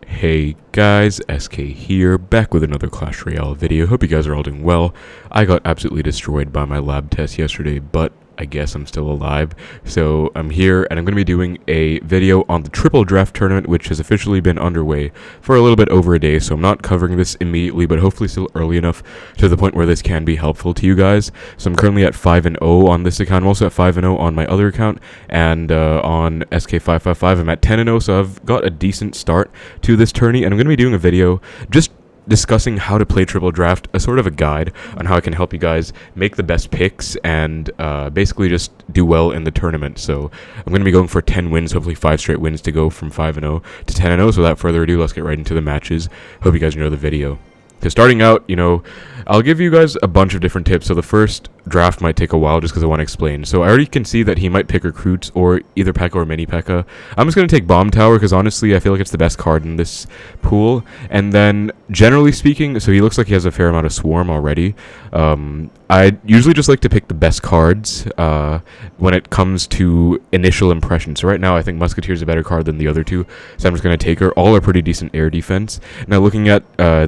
Hey guys, SK here, back with another Clash Royale video. Hope you guys are all doing well. I got absolutely destroyed by my lab test yesterday, but I guess I'm still alive. So I'm here, and I'm going to be doing a video on the triple draft tournament, which has officially been underway for a little bit over a day. So I'm not covering this immediately, but hopefully still early enough to the point where this can be helpful to you guys. So I'm currently at 5-0 on this account. I'm also at 5-0 on my other account, and on SK555 I'm at 10-0. So I've got a decent start to this tourney, and I'm going to be doing a video just discussing how to play triple draft, a sort of a guide on how I can help you guys make the best picks and basically just do well in the tournament. So I'm going to be going for 10 wins, hopefully 5 straight wins to go from 5-0 to 10-0. So without further ado, let's get right into the matches. Hope you guys enjoy the video. So starting out, I'll give you guys a bunch of different tips. So the first draft might take a while just because I want to explain. So I already can see that he might pick recruits or either P.E.K.K.A. or mini P.E.K.K.A. I'm just going to take Bomb Tower because honestly I feel like it's the best card in this pool. And then generally speaking, so he looks like he has a fair amount of Swarm already. I usually just like to pick the best cards when it comes to initial impressions. So right now I think Musketeer is a better card than the other two, so I'm just going to take her. All are pretty decent air defense. Now looking at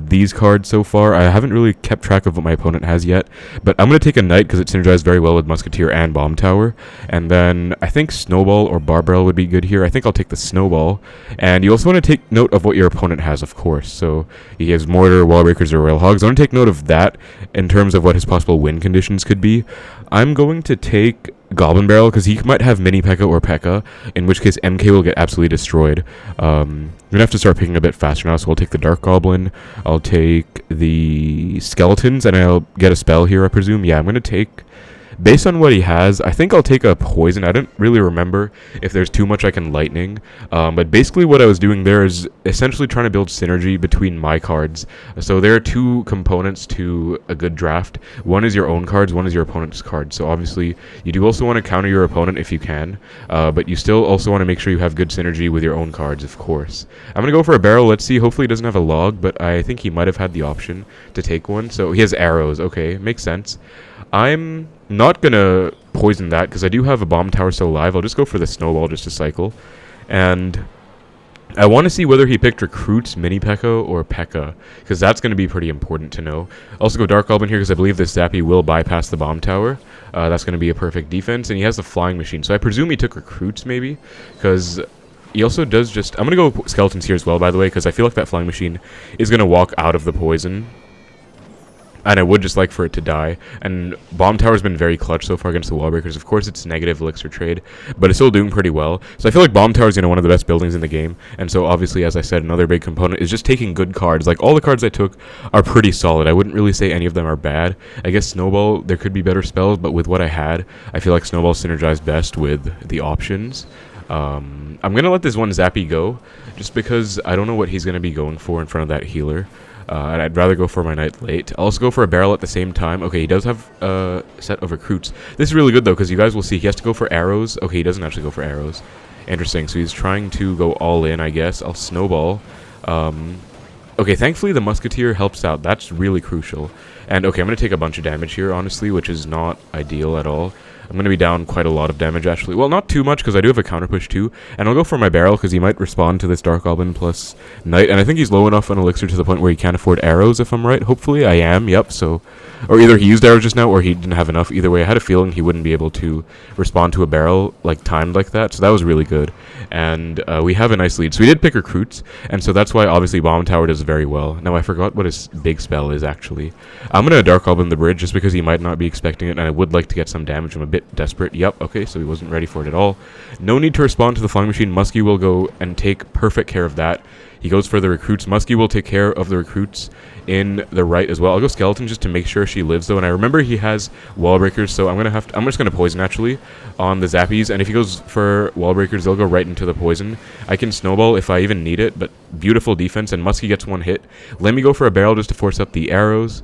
these cards so far, I haven't really kept track of what my opponent has yet, but I'm going to take a Knight because it synergizes very well with Musketeer and Bomb Tower. And then I think Snowball or Barbarrel would be good here. I think I'll take the Snowball. And you also want to take note of what your opponent has, of course. So he has Mortar, Wall Breakers, or Rail Hogs. I want to take note of that in terms of what his possible win conditions could be. I'm going to take Goblin Barrel because he might have mini P.E.K.K.A. or P.E.K.K.A., in which case MK will get absolutely destroyed. I'm going to have to start picking a bit faster now, so I'll take the Dark Goblin, I'll take the Skeletons, and I'll get a spell here, I presume. Yeah, I'm going to take, based on what he has, I think I'll take a Poison. I don't really remember if there's too much I can Lightning, but basically what I was doing there is essentially trying to build synergy between my cards. So there are two components to a good draft. One is your own cards, one is your opponent's cards. So obviously you do also want to counter your opponent if you can, but you still also want to make sure you have good synergy with your own cards, of course. I'm going to go for a barrel. Let's see. Hopefully he doesn't have a log, but I think he might have had the option to take one. So he has arrows. Okay, makes sense. I'm not going to poison that because I do have a Bomb Tower still alive. I'll just go for the Snowball just to cycle. And I want to see whether he picked recruits, mini P.E.K.K.A. or P.E.K.K.A. because that's going to be pretty important to know. Also go Dark Goblin here because I believe this Zappy will bypass the Bomb Tower. That's going to be a perfect defense. And he has the Flying Machine. So I presume he took recruits maybe because he also does just... I'm going to go Skeletons here as well, by the way, because I feel like that Flying Machine is going to walk out of the poison. And I would just like for it to die. And Bomb Tower's been very clutch so far against the Wall Breakers. Of course, it's negative elixir trade, but it's still doing pretty well. So I feel like Bomb Tower's one of the best buildings in the game. And so obviously, as I said, another big component is just taking good cards. Like, all the cards I took are pretty solid. I wouldn't really say any of them are bad. I guess Snowball, there could be better spells, but with what I had, I feel like Snowball synergized best with the options. I'm going to let this one Zappy go, just because I don't know what he's going to be going for in front of that healer. And I'd rather go for my Knight late. I'll also go for a barrel at the same time. Okay, he does have a set of recruits. This is really good, though, because you guys will see he has to go for arrows. Okay, he doesn't actually go for arrows. Interesting. So he's trying to go all in, I guess. I'll Snowball. Okay, thankfully the Musketeer helps out. That's really crucial. And, okay, I'm going to take a bunch of damage here, honestly, which is not ideal at all. I'm going to be down quite a lot of damage, actually. Well, not too much, because I do have a counter push, too. And I'll go for my barrel, because he might respond to this Dark Goblin plus Knight. And I think he's low enough on elixir to the point where he can't afford arrows, if I'm right. Hopefully, I am. Yep, so... Or either he used arrows just now, or he didn't have enough. Either way, I had a feeling he wouldn't be able to respond to a barrel, like, timed like that. So that was really good. And we have a nice lead. So we did pick recruits, and so that's why, obviously, Bomb Tower does very well. Now, I forgot what his big spell is, actually. I'm going to Dark Goblin the bridge, just because he might not be expecting it, and I would like to get some damage. I'm a bit desperate. Yep, okay, so he wasn't ready for it at all. No need to respond to the Flying Machine. Muskie will go and take perfect care of that. He goes for the recruits. Muskie will take care of the recruits in the right as well. I'll go Skeleton just to make sure she lives, though. And I remember he has Wall Breakers, so I'm just gonna poison actually on the Zappies. And if he goes for Wall Breakers, they'll go right into the poison. I can Snowball if I even need it, but beautiful defense. And Muskie gets one hit. Let me go for a barrel just to force up the arrows.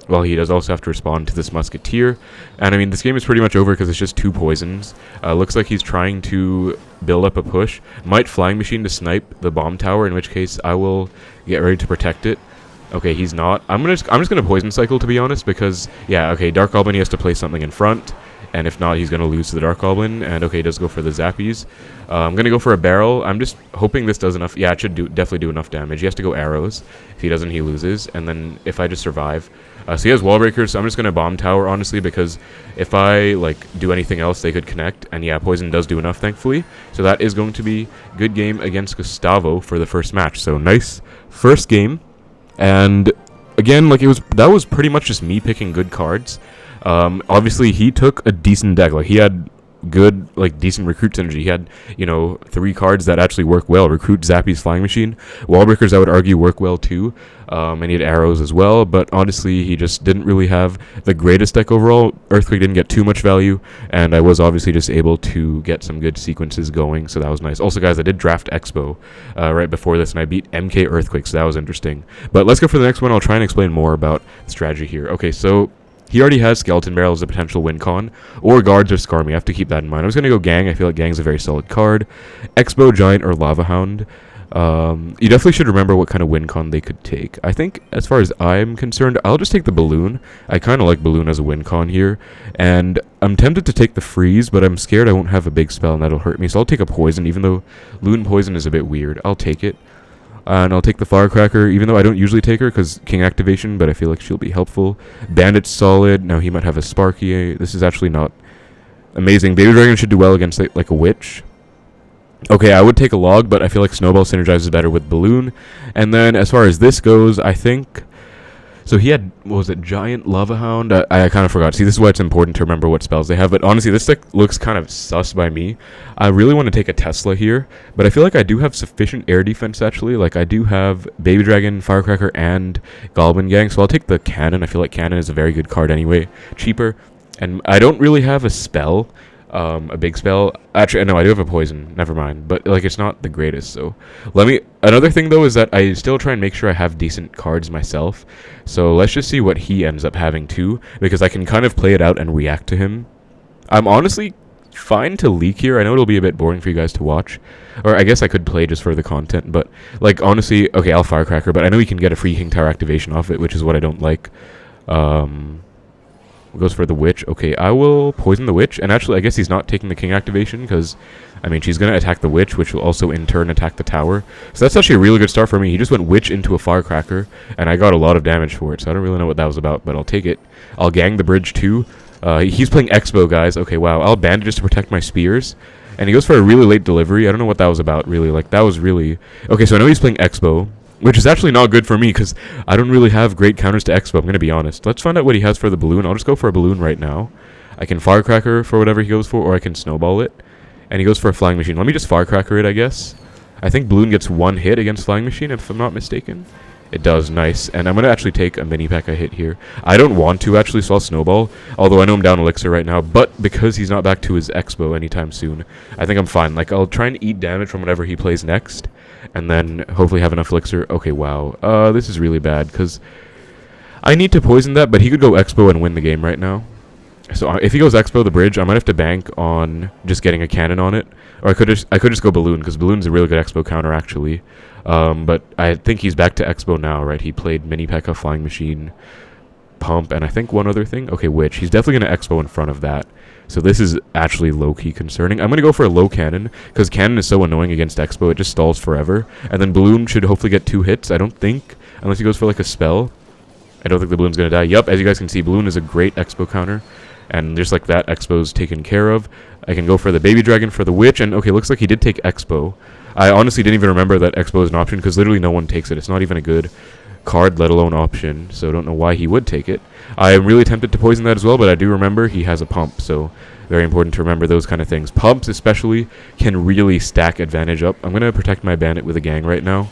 Well, he does also have to respond to this Musketeer. And I mean, this game is pretty much over because it's just 2 poisons. Looks like he's trying to build up a push. Might Flying Machine to snipe the Bomb Tower, in which case I will get ready to protect it. Okay, he's not. I'm just gonna poison cycle, to be honest, because yeah, okay, Dark Goblin, he has to play something in front. and if not, he's going to lose to the Dark Goblin. And okay, he does go for the Zappies. I'm going to go for a barrel. I'm just hoping this does enough. Yeah, it should definitely do enough damage. He has to go arrows. If he doesn't, he loses. And then if I just survive... so he has wall breakers, so I'm just going to bomb tower, honestly, because if I, like, do anything else, they could connect. And yeah, poison does do enough, thankfully. So that is going to be good game against Gustavo for the first match. So nice first game. And again, like, that was pretty much just me picking good cards. Obviously, he took a decent deck. Like, he had good, like, decent recruit synergy. He had, 3 cards that actually work well. Recruit, Zappy's Flying Machine. Wallbreakers, I would argue, work well too. And he had arrows as well, but honestly, he just didn't really have the greatest deck overall. Earthquake didn't get too much value, and I was obviously just able to get some good sequences going, so that was nice. Also, guys, I did draft Expo right before this, and I beat MK Earthquake, so that was interesting. But let's go for the next one. I'll try and explain more about the strategy here. Okay, so... he already has Skeleton Barrel as a potential win con, or Guards or Scar Me. I have to keep that in mind. I was going to go Gang. I feel like Gang's a very solid card. Expo, Giant, or Lava Hound. You definitely should remember what kind of win con they could take. I think, as far as I'm concerned, I'll just take the Balloon. I kind of like Balloon as a win con here. And I'm tempted to take the Freeze, but I'm scared I won't have a big spell and that'll hurt me. So I'll take a Poison, even though Loon Poison is a bit weird. I'll take it. And I'll take the Firecracker, even though I don't usually take her because King Activation, but I feel like she'll be helpful. Bandit's solid. Now he might have a Sparky. This is actually not amazing. Baby Dragon should do well against like a Witch. Okay, I would take a Log, but I feel like Snowball synergizes better with Balloon. And then as far as this goes, I think... so he had, what was it, Giant, Lava Hound? I kind of forgot. See, this is why it's important to remember what spells they have. But honestly, this deck looks kind of sus by me. I really want to take a Tesla here. But I feel like I do have sufficient air defense, actually. Like, I do have Baby Dragon, Firecracker, and Goblin Gang. So I'll take the Cannon. I feel like Cannon is a very good card anyway. Cheaper. And I don't really have a spell. A big spell. Actually, no, I do have a poison. Never mind. But, like, it's not the greatest, so... another thing, though, is that I still try and make sure I have decent cards myself. So, let's just see what he ends up having, too. Because I can kind of play it out and react to him. I'm honestly fine to leak here. I know it'll be a bit boring for you guys to watch. Or, I guess I could play just for the content. But, like, honestly... okay, I'll Firecracker. But I know you can get a free King Tower activation off it, which is what I don't like. Goes for the Witch. Okay, I will poison the Witch. And actually, I guess he's not taking the King activation because, I mean, she's going to attack the Witch, which will also in turn attack the tower. So that's actually a really good start for me. He just went Witch into a Firecracker, and I got a lot of damage for it. So I don't really know what that was about, but I'll take it. I'll Gang the bridge too. He's playing Expo, guys. Okay, wow. I'll Bandage just to protect my spears. And he goes for a really late delivery. I don't know what that was about, really. Like, that was really... okay, so I know he's playing Expo, which is actually not good for me, because I don't really have great counters to Expo, I'm going to be honest. Let's find out what he has for the Balloon. I'll just go for a Balloon right now. I can Firecracker for whatever he goes for, or I can Snowball it. And he goes for a Flying Machine. Let me just Firecracker it, I guess. I think Balloon gets 1 hit against Flying Machine, if I'm not mistaken. It does, nice. And I'm going to actually take a Mini P.E.K.K.A hit here. I don't want to, actually, so I'll Snowball. Although I know I'm down Elixir right now. But because he's not back to his Expo anytime soon, I think I'm fine. Like, I'll try and eat damage from whatever he plays next. And then hopefully have enough Elixir. Okay, wow. This is really bad, because I need to poison that, but he could go Expo and win the game right now. So if he goes Expo the bridge, I might have to bank on just getting a cannon on it. Or I could just go Balloon, because Balloon's a really good Expo counter, actually. But I think he's back to Expo now, right? He played Mini P.E.K.K.A, Flying Machine, Pump, and I think one other thing. Okay, Witch. He's definitely going to Expo in front of that. So this is actually low-key concerning. I'm going to go for a low Cannon, because Cannon is so annoying against Expo. It just stalls forever. And then Balloon should hopefully get 2 hits, I don't think, unless he goes for like a spell. I don't think the Balloon's going to die. Yup, as you guys can see, Balloon is a great Expo counter. And just like that, Expo's taken care of. I can go for the Baby Dragon for the Witch, and okay, looks like he did take Expo. I honestly didn't even remember that Expo is an option, because literally no one takes it. It's not even a good card, let alone option, so I don't know why he would take it. I am really tempted to poison that as well, but I do remember he has a Pump, so very important to remember those kind of things. Pumps especially can really stack advantage up. I'm going to protect my Bandit with a Gang right now.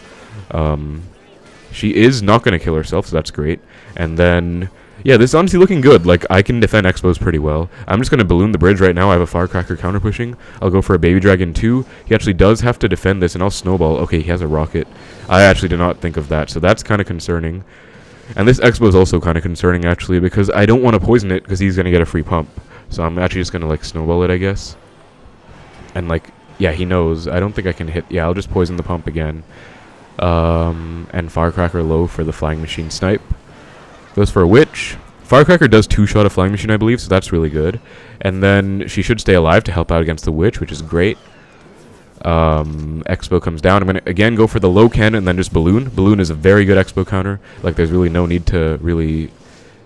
She is not going to kill herself, so that's great. And then... yeah, this is honestly looking good. Like, I can defend Expos pretty well. I'm just going to Balloon the bridge right now. I have a Firecracker counter pushing. I'll go for a Baby Dragon too. He actually does have to defend this, and I'll Snowball. Okay, he has a Rocket. I actually did not think of that, so that's kind of concerning. And this Expo is also kind of concerning, actually, because I don't want to poison it, because he's going to get a free pump. So I'm actually just going to, like, Snowball it, I guess. And, like, yeah, he knows. I don't think I can hit... yeah, I'll just poison the pump again. And Firecracker low for the Flying Machine snipe. Goes for a Witch. Firecracker does two-shot a flying machine, I believe, so that's really good. And then she should stay alive to help out against the witch, which is great. Expo comes down. I'm going to, again, go for the low cannon and then just balloon. Balloon is a very good Expo counter. Like, there's really no need to really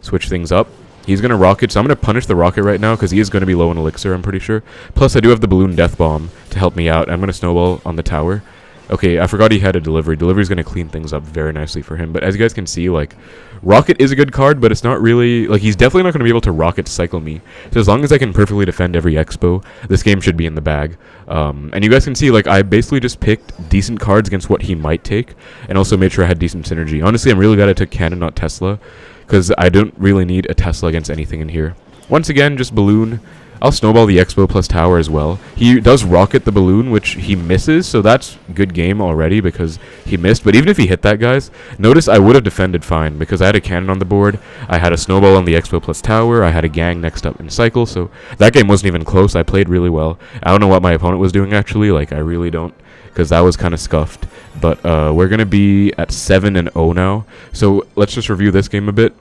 switch things up. He's going to rocket, so I'm going to punish the rocket right now because he is going to be low in elixir, I'm pretty sure. Plus, I do have the balloon death bomb to help me out. I'm going to snowball on the tower. Okay, I forgot he had a delivery. Delivery's going to clean things up very nicely for him. But as you guys can see, like, rocket is a good card, but it's not really... Like, he's definitely not going to be able to rocket cycle me. So as long as I can perfectly defend every expo, this game should be in the bag. And you guys can see, like, I basically just picked decent cards against what he might take, and also made sure I had decent synergy. Honestly, I'm really glad I took Cannon, not Tesla, because I don't really need a Tesla against anything in here. Once again, just balloon. I'll snowball the expo plus tower as well. He does rocket the balloon, which he misses, so that's good game already because he missed. But even if he hit that, guys, notice I would have defended fine because I had a cannon on the board, I had a snowball on the expo plus tower, I had a gang next up in cycle, so that game wasn't even close. I played really well. I don't know what my opponent was doing, actually. Like, I really don't, because that was kind of scuffed. But we're going to be at 7-0 now, so let's just review this game a bit.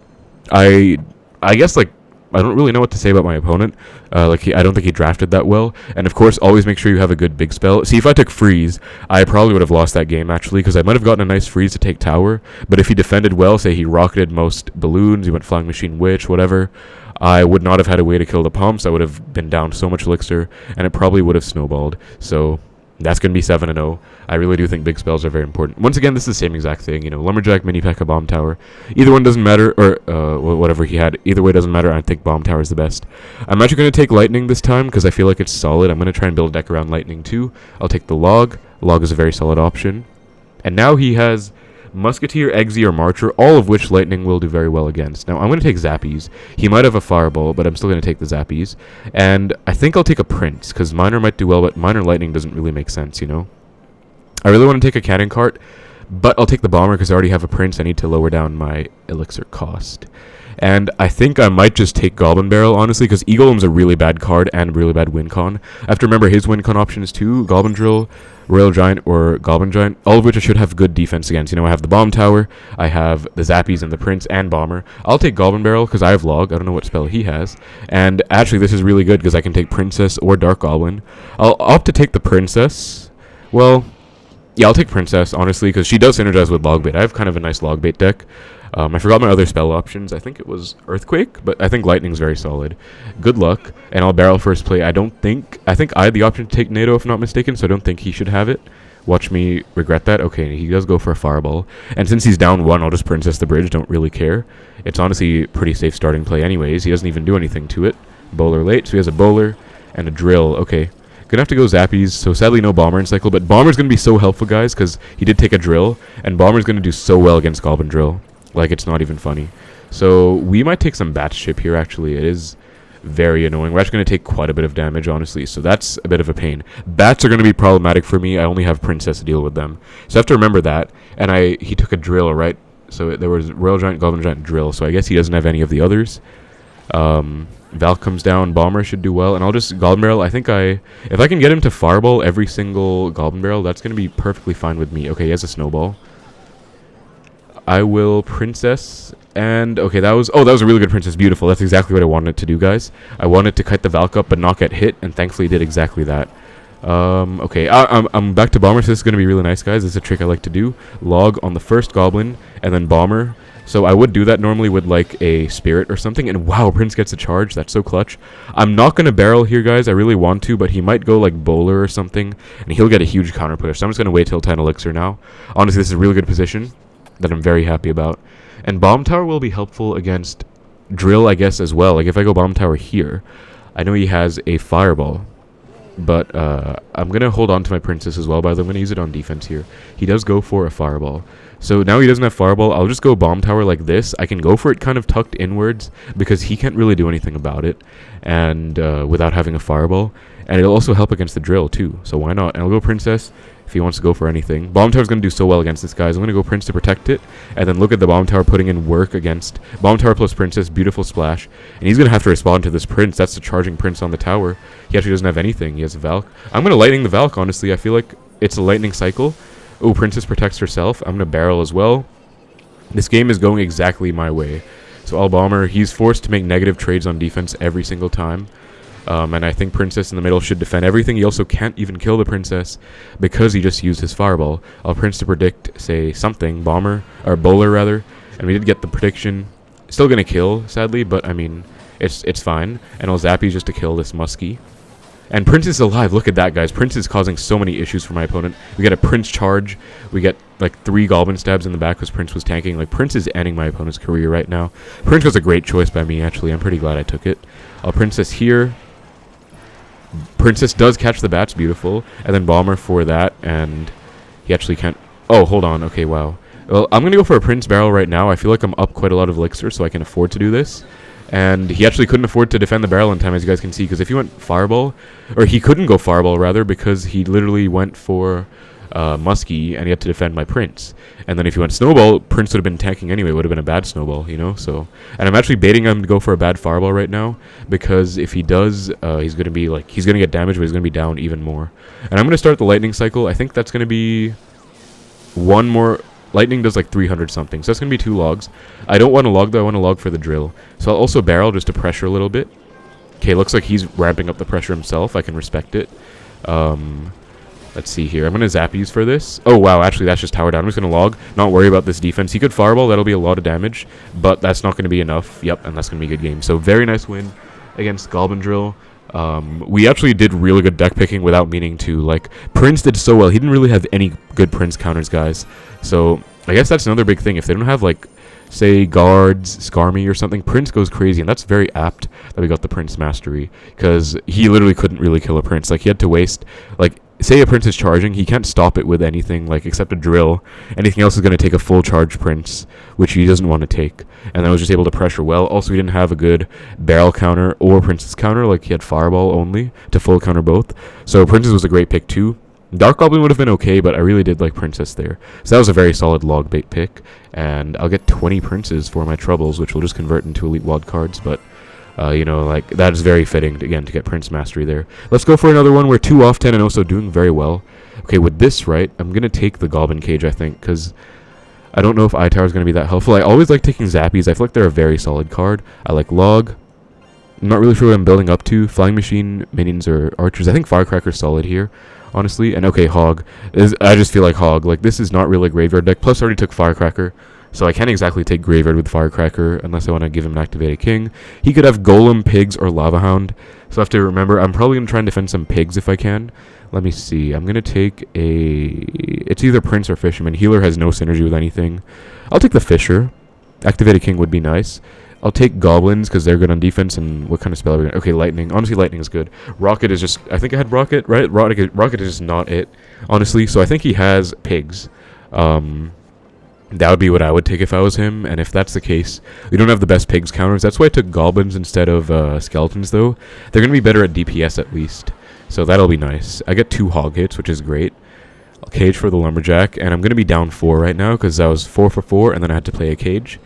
I guess, like, I don't really know what to say about my opponent. I don't think he drafted that well. And of course, always make sure you have a good big spell. See, if I took freeze, I probably would have lost that game, actually, because I might have gotten a nice freeze to take tower. But if he defended well, say he rocketed most balloons, he went flying machine witch, whatever, I would not have had a way to kill the pumps. I would have been down so much elixir, and it probably would have snowballed. So that's going to be 7-0. I really do think big spells are very important. Once again, this is the same exact thing. You know, Lumberjack, Mini P.E.K.K.A, Bomb Tower. Either one doesn't matter, or whatever he had. Either way doesn't matter. I think Bomb Tower is the best. I'm actually going to take Lightning this time because I feel like it's solid. I'm going to try and build a deck around Lightning too. I'll take the Log. Log is a very solid option. And now he has Musketeer, Eggsy, or Marcher, all of which Lightning will do very well against. Now, I'm going to take Zappies. He might have a Fireball, but I'm still going to take the Zappies. And I think I'll take a Prince, because Miner might do well, but Miner Lightning doesn't really make sense, you know? I really want to take a Cannon Cart, but I'll take the Bomber, because I already have a Prince. I need to lower down my Elixir cost. And I think I might just take Goblin Barrel, honestly, because Eagleum's a really bad card and a really bad win con. I have to remember his win con options too: Goblin Drill, Royal Giant, or Goblin Giant, all of which I should have good defense against. You know, I have the Bomb Tower, I have the Zappies and the Prince and Bomber. I'll take Goblin Barrel because I have Log. I don't know what spell he has. And actually, this is really good because I can take Princess or Dark Goblin. I'll opt to take the Princess. Well, yeah, I'll take Princess, honestly, because she does synergize with Log Bait. I have kind of a nice Log Bait deck. I forgot my other spell options. I think it was Earthquake, but I think Lightning's very solid. Good luck, and I'll barrel first play. I think I had the option to take NATO, if not mistaken, so I don't think he should have it. Watch me regret that. Okay, he does go for a Fireball. And since he's down 1, I'll just Princess the bridge. Don't really care. It's honestly pretty safe starting play anyways. He doesn't even do anything to it. Bowler late, so he has a Bowler and a Drill. Okay. Gonna have to go Zappies, so sadly no Bomber in cycle, but Bomber's gonna be so helpful, guys, because he did take a Drill, and Bomber's gonna do so well against Goblin Drill. Like, it's not even funny. So we might take some Bat Ship here, actually. It is very annoying. We're actually going to take quite a bit of damage, honestly, so that's a bit of a pain. Bats are going to be problematic for me. I only have Princess to deal with them. So I have to remember that. And he took a Drill, right? So there was Royal Giant, Goblin Giant, Drill, so I guess he doesn't have any of the others. Valk comes down, Bomber should do well, and I'll just Goblin Barrel. I think if I can get him to Fireball every single Goblin Barrel, that's going to be perfectly fine with me. Okay, he has a Snowball. I will Princess, and okay, that was a really good Princess. Beautiful. That's exactly what I wanted it to do, guys. I wanted to kite the Valk up but not get hit, and thankfully did exactly that. Okay, I'm back to Bomber, so this is going to be really nice, guys. This is a trick I like to do. Log on the first Goblin, and then Bomber. So I would do that normally with, like, a Spirit or something, and wow, Prince gets a charge. That's so clutch. I'm not going to barrel here, guys. I really want to, but he might go, like, Bowler or something, and he'll get a huge counter push. So I'm just going to wait till 10 Elixir now. Honestly, this is a really good position that I'm very happy about. And Bomb Tower will be helpful against Drill, I guess, as well. Like, if I go Bomb Tower here, I know he has a Fireball, but I'm going to hold on to my Princess as well, but I'm going to use it on defense here. He does go for a Fireball. So now he doesn't have Fireball. I'll just go Bomb Tower like this. I can go for it kind of tucked inwards because he can't really do anything about it, and without having a Fireball. And it'll also help against the Drill too, so why not? And I'll go Princess if he wants to go for anything. Bomb Tower's going to do so well against this, guys. I'm going to go Prince to protect it, and then look at the Bomb Tower putting in work against Bomb Tower plus Princess. Beautiful splash. And he's going to have to respond to this Prince. That's the charging Prince on the tower. He actually doesn't have anything. He has a Valk. I'm going to Lightning the Valk, honestly. I feel like it's a Lightning cycle. Oh, Princess protects herself. I'm going to barrel as well. This game is going exactly my way. So So I'll bomber. He's forced to make negative trades on defense every single time. And I think Princess in the middle should defend everything. He also can't even kill the Princess because he just used his Fireball. I'll Prince to predict, say, something. Bomber. Or Bowler, rather. And we did get the prediction. Still going to kill, sadly, but, I mean, it's fine. And I'll Zappy just to kill this Muskie. And Prince is alive. Look at that, guys. Prince is causing so many issues for my opponent. We get a Prince charge. We get, like, 3 Goblin stabs in the back because Prince was tanking. Like, Prince is ending my opponent's career right now. Prince was a great choice by me, actually. I'm pretty glad I took it. I'll Princess here. Princess does catch the bats. Beautiful. And then Bomber for that. And he actually can't... Oh, hold on. Okay, wow. Well, I'm going to go for a Prince Barrel right now. I feel like I'm up quite a lot of elixir, so I can afford to do this. And he actually couldn't afford to defend the barrel in time, as you guys can see, because if he went Fireball, or he couldn't go Fireball, rather, because he literally went for Muskie, and he had to defend my Prince. And then if he went Snowball, Prince would have been tanking anyway. It would have been a bad Snowball, you know? So, and I'm actually baiting him to go for a bad Fireball right now, because if he does, he's going to be, like, he's going to get damaged, but he's going to be down even more. And I'm going to start the Lightning Cycle. I think that's going to be one more... Lightning does like 300 something, so that's going to be 2 logs. I don't want a log, though. I want a log for the drill. So I'll also barrel just to pressure a little bit. Okay, looks like he's ramping up the pressure himself. I can respect it. Let's see here. I'm going to Zappies for this. Oh, wow, actually, that's just tower down. I'm just going to log, not worry about this defense. He could Fireball. That'll be a lot of damage, but that's not going to be enough. Yep, and that's going to be a good game. So very nice win against Goblin Drill. We actually did really good deck picking without meaning to. Like, Prince did so well. He didn't really have any good Prince counters, guys. So, I guess that's another big thing. If they don't have, like, say, guards, Skarmy or something, Prince goes crazy. And that's very apt that we got the Prince Mastery. Because he literally couldn't really kill a Prince. Like, he had to waste, like, say a Prince is charging, he can't stop it with anything, like, except a drill. Anything else is going to take a full charge Prince, which he doesn't want to take. And I was just able to pressure well. Also, he didn't have a good barrel counter or Prince's counter, like, he had Fireball only to full counter both. So, Princess was a great pick, too. Dark Goblin would have been okay, but I really did like Princess there. So that was a very solid log bait pick. And I'll get 20 Princes for my troubles, which will just convert into Elite Wild cards, but... you know, like, that is very fitting, again, to get Prince Mastery there. Let's go for another one. We're 2 off 10 and also doing very well. Okay, with this, right, I'm going to take the Goblin Cage, I think, because I don't know if iTower is going to be that helpful. I always like taking Zappies. I feel like they're a very solid card. I like Log. I'm not really sure what I'm building up to. Flying Machine, Minions, or Archers. I think Firecracker's solid here, honestly. And, okay, Hog. I just feel like Hog. Like, this is not really a Graveyard deck. Plus, I already took Firecracker. So I can't exactly take Graveyard with Firecracker unless I want to give him an Activated King. He could have Golem, Pigs, or Lava Hound. So I have to remember, I'm probably going to try and defend some Pigs if I can. Let me see. I'm going to take a... It's either Prince or Fisherman. Healer has no synergy with anything. I'll take the Fisher. Activated King would be nice. I'll take Goblins because they're good on defense. And what kind of spell are we going to... Okay, Lightning. Honestly, Lightning is good. Rocket is just... I think I had Rocket, right? Rocket is just not it, honestly. So I think he has Pigs. That would be what I would take if I was him, and if that's the case, we don't have the best Pigs counters. That's why I took Goblins instead of Skeletons, though. They're going to be better at DPS at least, so that'll be nice. I get 2 Hog hits, which is great. I'll Cage for the Lumberjack, and I'm going to be down 4 right now, because I was 4 for 4, and then I had to play a Cage.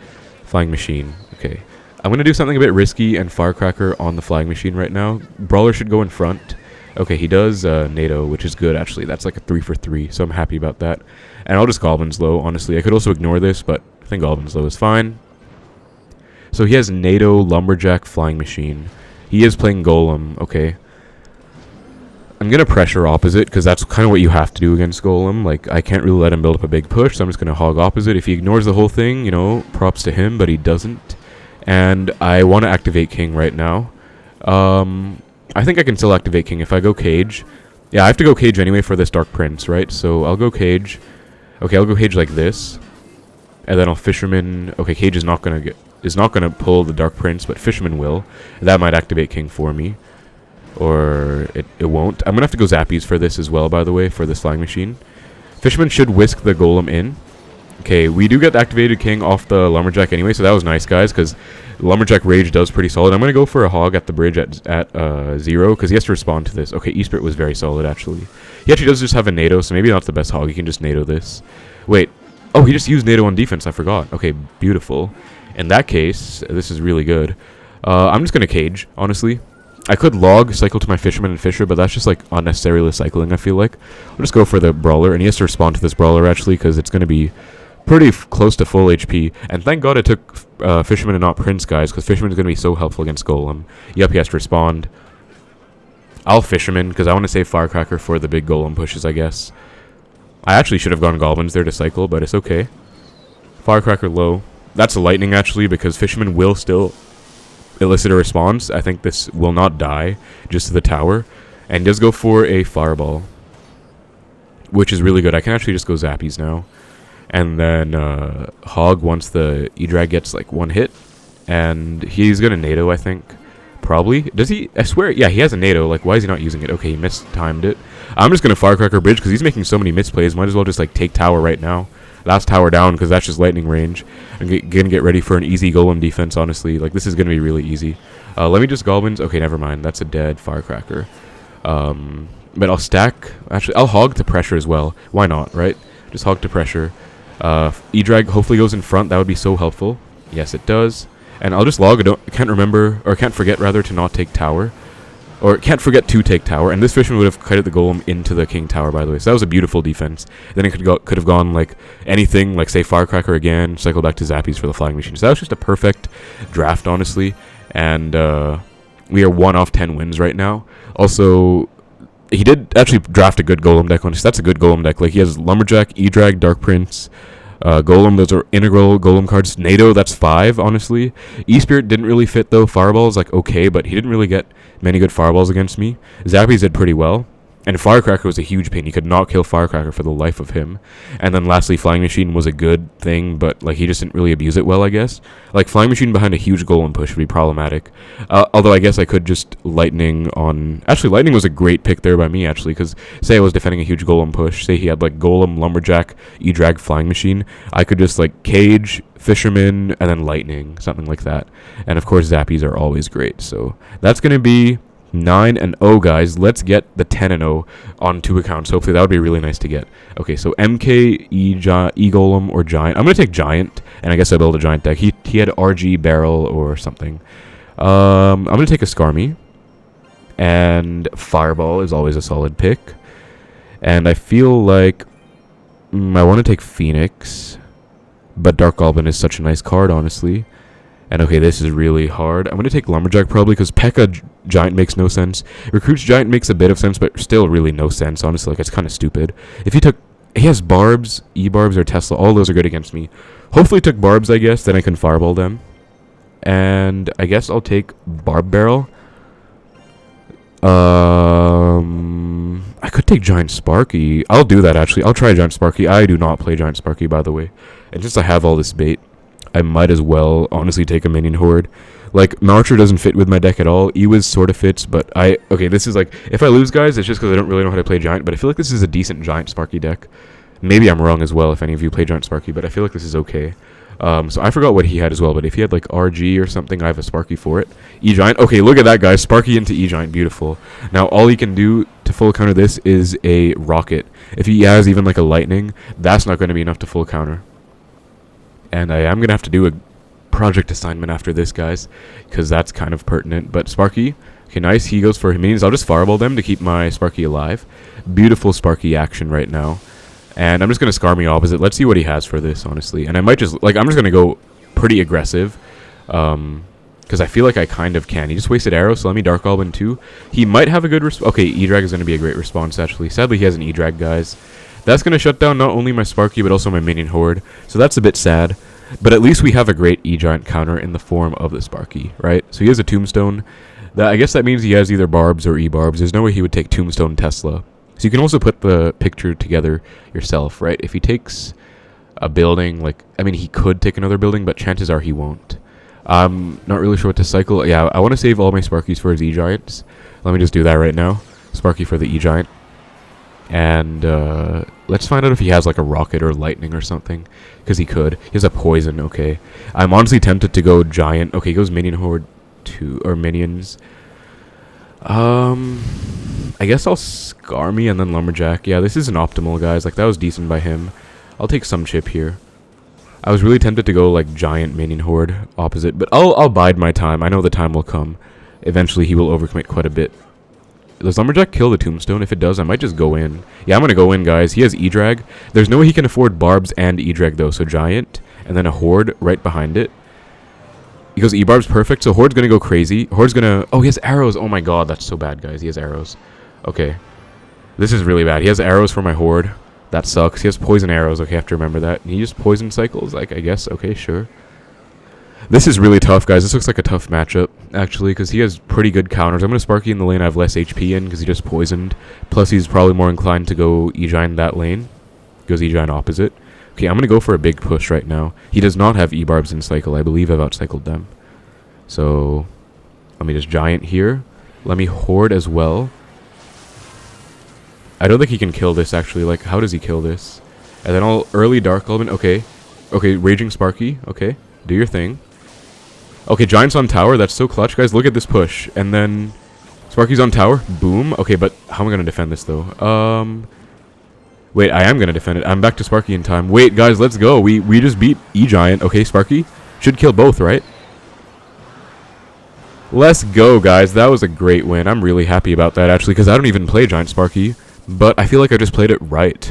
Flying Machine, okay. I'm going to do something a bit risky and Firecracker on the Flying Machine right now. Brawler should go in front. Okay, he does NATO, which is good, actually. That's like a 3 for 3, so I'm happy about that. And I'll just Goblins low, honestly. I could also ignore this, but I think Goblins low is fine. So he has NATO, Lumberjack, Flying Machine. He is playing Golem, okay. I'm going to pressure opposite, because that's kind of what you have to do against Golem. Like, I can't really let him build up a big push, so I'm just going to hog opposite. If he ignores the whole thing, you know, props to him, but he doesn't. And I want to activate King right now. I think I can still activate King if I go Cage. Yeah, I have to go Cage anyway for this Dark Prince, right? So I'll go Cage. Okay, I'll go Cage like this. And then I'll Fisherman. Okay, Cage is not gonna pull the Dark Prince, but Fisherman will. That might activate King for me. Or it won't. I'm gonna have to go Zappies for this as well, by the way, for this Flying Machine. Fisherman should whisk the Golem in. Okay, we do get the activated King off the Lumberjack anyway, so that was nice, guys, because Lumberjack Rage does pretty solid. I'm going to go for a Hog at the bridge at 0, because he has to respond to this. Okay, E-Spirit was very solid, actually. He actually does just have a NATO, so maybe not the best Hog. He can just NATO this. Wait. Oh, he just used NATO on defense. I forgot. Okay, beautiful. In that case, this is really good. I'm just going to Cage, honestly. I could log, cycle to my Fisherman and Fisher, but that's just, like, unnecessarily cycling, I feel like. I'll just go for the Brawler, and he has to respond to this Brawler, actually, because it's going to be pretty close to full HP. And thank God I took Fisherman and not Prince, guys, because Fisherman is going to be so helpful against Golem. Yep, he has to respond. I'll Fisherman, because I want to save Firecracker for the big Golem pushes, I guess. I actually should have gone Goblins there to cycle, but it's okay. Firecracker low. That's a Lightning, actually, because Fisherman will still elicit a response. I think this will not die just to the tower. And does go for a Fireball, which is really good. I can actually just go Zappies now. And then Hog, once the E-Drag gets like one hit, and he's going to NATO, I think. Probably. Does he? I swear, yeah, he has a NATO. Like, why is he not using it? Okay, he mistimed it. I'm just going to Firecracker Bridge because he's making so many misplays. Might as well just like take tower right now. Last tower down because that's just lightning range. I'm going to get ready for an easy Golem defense, honestly. Like, this is going to be really easy. Let me just Goblins. Okay, never mind. That's a dead Firecracker. But I'll stack. Actually, I'll Hog to pressure as well. Why not, right? Just Hog to pressure. E-Drag hopefully goes in front. That would be so helpful. Yes, it does. And I'll just log. I can't remember, or can't forget rather, to not take tower. Or can't forget to take tower. And this Fisherman would have kited the Golem into the King Tower, by the way. So that was a beautiful defense. Then it could have gone like anything, like say Firecracker again, cycle back to Zappies for the Flying Machine. So that was just a perfect draft, honestly. And we are 1 off 10 wins right now. Also, he did actually draft a good Golem deck, honestly. That's a good Golem deck. Like, he has Lumberjack, E-Drag, Dark Prince, Golem, those are integral Golem cards. NATO, that's 5, honestly. E-Spirit didn't really fit, though. Fireball is, like, okay, but he didn't really get many good Fireballs against me. Zappies did pretty well. And Firecracker was a huge pain. He could not kill Firecracker for the life of him. And then lastly, Flying Machine was a good thing, but like he just didn't really abuse it well, I guess. Like, Flying Machine behind a huge Golem push would be problematic. Although I guess I could just Lightning on... Actually, Lightning was a great pick there by me, actually, because say I was defending a huge Golem push. Say he had like Golem, Lumberjack, E-Drag, Flying Machine. I could just like Cage, Fisherman, and then Lightning, something like that. And of course, Zappies are always great. So that's going to be 9-0, guys. Let's get the 10-0 on 2 accounts. Hopefully that would be really nice to get. Okay, so MK, E-Golem, or Giant. I'm going to take Giant, and I guess I'll build a Giant deck. He had RG, Barrel, or something. I'm going to take a Skarmy, and Fireball is always a solid pick. And I feel like I want to take Phoenix, but Dark Goblin is such a nice card, honestly. And okay, this is really hard. I'm going to take Lumberjack probably because P.E.K.K.A. Giant makes no sense. Recruits Giant makes a bit of sense, but still really no sense, honestly. Like, it's kind of stupid. If he took... He has Barbs, E-Barbs, or Tesla. All those are good against me. Hopefully he took Barbs, I guess. Then I can Fireball them. And I guess I'll take Barb Barrel. I could take Giant Sparky. I'll do that, actually. I'll try Giant Sparky. I do not play Giant Sparky, by the way. And since I have all this bait, I might as well honestly take a Minion Horde. Like, Marcher doesn't fit with my deck at all. Ewiz sort of fits, but okay, this is like, if I lose, guys, it's just because I don't really know how to play Giant, but I feel like this is a decent Giant Sparky deck. Maybe I'm wrong as well if any of you play Giant Sparky, but I feel like this is okay. So I forgot what he had as well, but if he had like RG or something, I have a Sparky for it. E-Giant. Okay, look at that, guys. Sparky into E-Giant. Beautiful. Now, all he can do to full counter this is a Rocket. If he has even like a Lightning, that's not going to be enough to full counter. And I am going to have to do a project assignment after this, guys, because that's kind of pertinent. But Sparky, okay, nice. He goes for minions. I'll just Fireball them to keep my Sparky alive. Beautiful Sparky action right now. And I'm just going to Skarmy opposite. Let's see what he has for this, honestly. And I might just, like, I'm just going to go pretty aggressive. Because I feel like I kind of can. He just wasted arrow, so let me Dark Goblin too. He might have a good response. Okay, E-Drag is going to be a great response, actually. Sadly, he has an E-Drag, guys. That's going to shut down not only my Sparky, but also my Minion Horde. So that's a bit sad. But at least we have a great E-Giant counter in the form of the Sparky, right? So he has a Tombstone. I guess that means he has either Barbs or E-Barbs. There's no way he would take Tombstone Tesla. So you can also put the picture together yourself, right? If he takes a building, like, I mean, he could take another building, but chances are he won't. I'm not really sure what to cycle. Yeah, I want to save all my Sparkies for his E-Giants. Let me just do that right now. Sparky for the E-Giant. And let's find out if he has like a Rocket or Lightning or something, because he could. He has a Poison. Okay, I'm honestly tempted to go Giant. Okay, he goes Minion Horde 2 or Minions. I guess I'll Skarmy and then Lumberjack. Yeah, this isn't optimal, guys. Like, that was decent by him. I'll take some chip here. I was really tempted to go like Giant Minion Horde opposite, but I'll bide my time. I know the time will come. Eventually he will overcommit quite a bit. Does Lumberjack kill the Tombstone? If it does, I might just go in. Yeah, I'm going to go in, guys. He has E-Drag. There's no way he can afford Barbs and E-Drag, though. So Giant, and then a Horde right behind it. He goes E-Barb's perfect, so Horde's going to go crazy. Horde's going to... Oh, he has arrows. Oh, my God. That's so bad, guys. He has arrows. Okay. This is really bad. He has arrows for my Horde. That sucks. He has poison arrows. Okay, I have to remember that. And he just poison cycles, like, I guess. Okay, sure. This is really tough, guys. This looks like a tough matchup, actually, because he has pretty good counters. I'm going to Sparky in the lane I have less HP in, because he just poisoned. Plus, he's probably more inclined to go E-Giant that lane. Goes E-Giant opposite. Okay, I'm going to go for a big push right now. He does not have E-Barbs in cycle. I believe I've outcycled them. So, let me just Giant here. Let me Horde as well. I don't think he can kill this, actually. Like, how does he kill this? And then I'll early Dark Element. Okay. Okay, Raging Sparky. Okay, do your thing. Okay, Giant's on tower. That's so clutch, guys. Look at this push. And then Sparky's on tower. Boom. Okay, but how am I going to defend this, though? Wait, I am going to defend it. I'm back to Sparky in time. Wait, guys, let's go. We just beat E-Giant. Okay, Sparky should kill both, right? Let's go, guys. That was a great win. I'm really happy about that, actually, because I don't even play Giant Sparky. But I feel like I just played it right.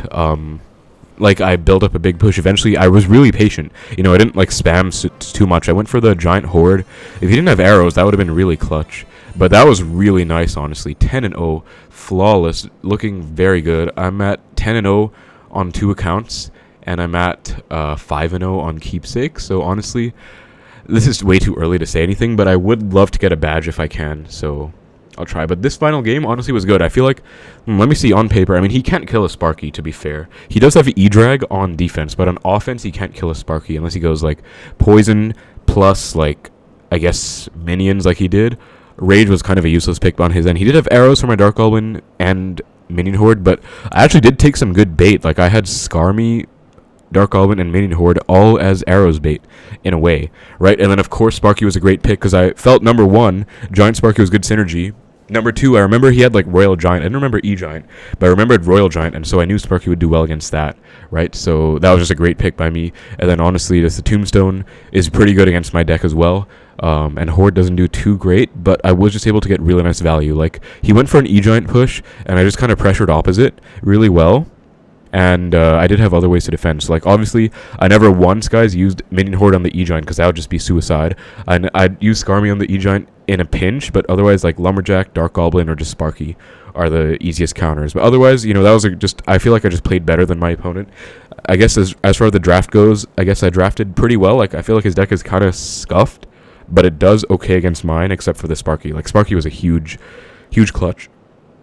Like, I built up a big push. Eventually, I was really patient. You know, I didn't, like, spam too much. I went for the Giant Horde. If he didn't have arrows, that would have been really clutch. But that was really nice, honestly. 10-0. Flawless. Looking very good. I'm at 10-0 on 2 accounts. And I'm at 5-0 on Keepsake. So, honestly, this is way too early to say anything. But I would love to get a badge if I can. So I'll try. But this final game, honestly, was good. I feel like... let me see on paper. I mean, he can't kill a Sparky, to be fair. He does have E-Drag on defense, but on offense, he can't kill a Sparky unless he goes, like, Poison plus, like, I guess, Minions like he did. Rage was kind of a useless pick on his end. He did have arrows for my Dark Goblin and Minion Horde, but I actually did take some good bait. Like, I had Skarmy, Dark Goblin, and Minion Horde all as arrows bait, in a way, right? And then, of course, Sparky was a great pick, because I felt, number 1, Giant Sparky was good synergy. Number 2, I remember he had, like, Royal Giant. I didn't remember E-Giant, but I remembered Royal Giant, and so I knew Sparky would do well against that, right? So that was just a great pick by me. And then, honestly, just the Tombstone is pretty good against my deck as well. And Horde doesn't do too great, but I was just able to get really nice value. Like, he went for an E-Giant push, and I just kind of pressured opposite really well. And I did have other ways to defend. So, like, obviously, I never once, guys, used Minion Horde on the E-Giant, because that would just be suicide. I'd use Skarmy on the E-Giant in a pinch, but otherwise, like, Lumberjack, Dark Goblin, or just Sparky are the easiest counters. But otherwise, you know, that was just... I feel like I just played better than my opponent. I guess as far as the draft goes, I guess I drafted pretty well. Like, I feel like his deck is kind of scuffed, but it does okay against mine, except for the Sparky. Like, Sparky was a huge clutch.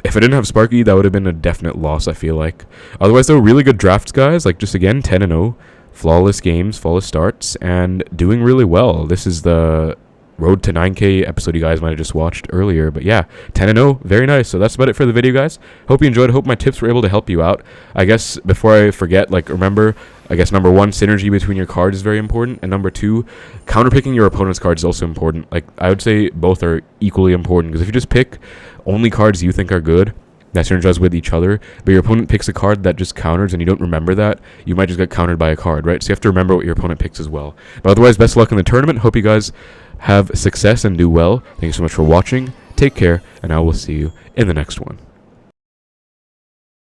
If I didn't have Sparky, that would have been a definite loss, I feel like. Otherwise, though, really good drafts, guys. Like, just, again, 10-0. Flawless games, flawless starts, and doing really well. This is the Road to 9K episode you guys might have just watched earlier. But, yeah, 10-0. Very nice. So that's about it for the video, guys. Hope you enjoyed. Hope my tips were able to help you out. I guess, before I forget, like, remember... I guess number 1, synergy between your cards is very important, and number 2, counterpicking your opponent's cards is also important. Like, I would say both are equally important, because if you just pick only cards you think are good that synergize with each other, but your opponent picks a card that just counters and you don't remember that, you might just get countered by a card, right? So you have to remember what your opponent picks as well. But otherwise, best of luck in the tournament. Hope you guys have success and do well. Thank you so much for watching. Take care, and I will see you in the next one.